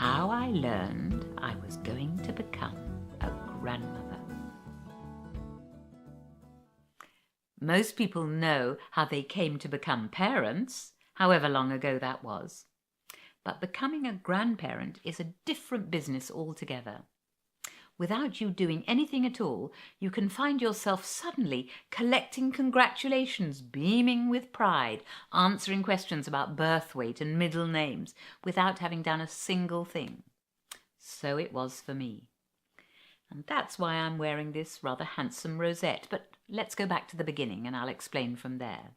How I learned I was going to become a grandmother. Most people know how they came to become parents, however long ago that was. But becoming a grandparent is a different business altogether. Without you doing anything at all, you can find yourself suddenly collecting congratulations, beaming with pride, answering questions about birth weight and middle names without having done a single thing. So it was for me. And that's why I'm wearing this rather handsome rosette. But let's go back to the beginning and I'll explain from there.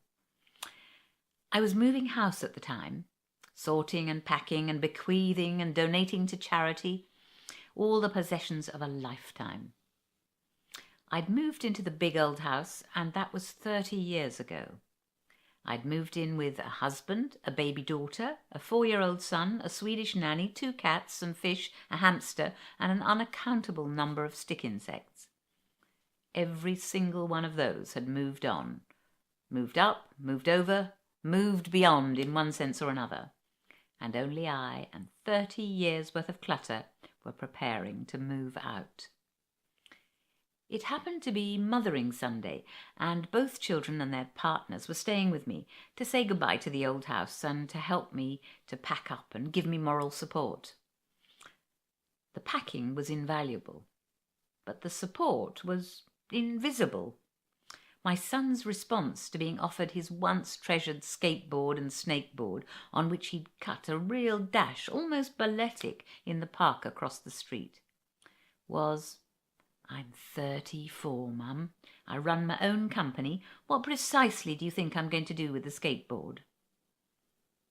I was moving house at the time, sorting and packing and bequeathing and donating to charity, all the possessions of a lifetime. I'd moved into the big old house, and that was 30 years ago. I'd moved in with a husband, a baby daughter, a 4-year-old son, a Swedish nanny, 2 cats, some fish, a hamster, and an unaccountable number of stick insects. Every single one of those had moved on, moved up, moved over, moved beyond in one sense or another. And only I and 30 years' worth of clutter were preparing to move out. It happened to be Mothering Sunday, and both children and their partners were staying with me to say goodbye to the old house and to help me to pack up and give me moral support. The packing was invaluable, but the support was invisible. My son's response to being offered his once treasured skateboard and snakeboard, on which he'd cut a real dash, almost balletic, in the park across the street, was, "I'm 34, Mum. I run my own company. What precisely do you think I'm going to do with the skateboard?"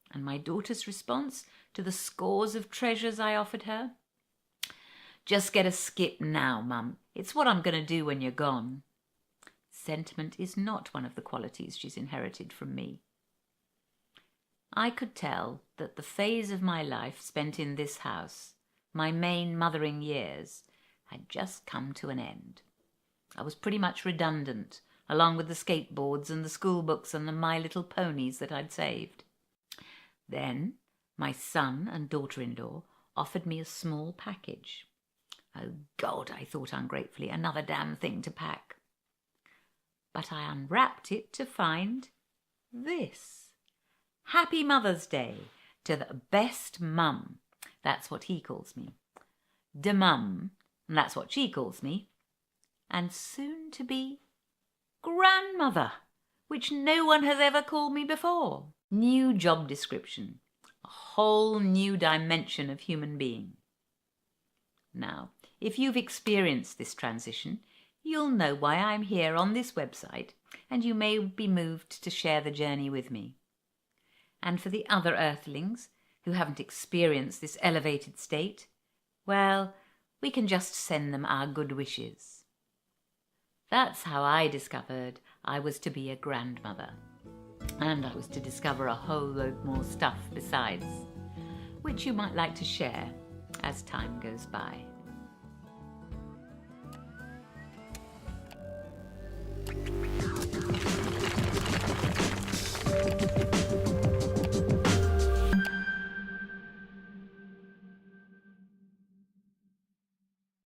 And my daughter's response to the scores of treasures I offered her? "Just get a skip now, Mum. It's what I'm going to do when you're gone." Sentiment is not one of the qualities she's inherited from me. I could tell that the phase of my life spent in this house, my main mothering years, had just come to an end. I was pretty much redundant, along with the skateboards and the school books and the My Little Ponies that I'd saved. Then my son and daughter-in-law offered me a small package. Oh God, I thought ungratefully, another damn thing to pack. But I unwrapped it to find this. Happy Mother's Day to the best mum. That's what he calls me. De mum, and that's what she calls me. And soon to be grandmother, which no one has ever called me before. New job description. A whole new dimension of human being. Now, if you've experienced this transition, you'll know why I'm here on this website, and you may be moved to share the journey with me. And for the other earthlings who haven't experienced this elevated state, well, we can just send them our good wishes. That's how I discovered I was to be a grandmother. And I was to discover a whole load more stuff besides, which you might like to share as time goes by.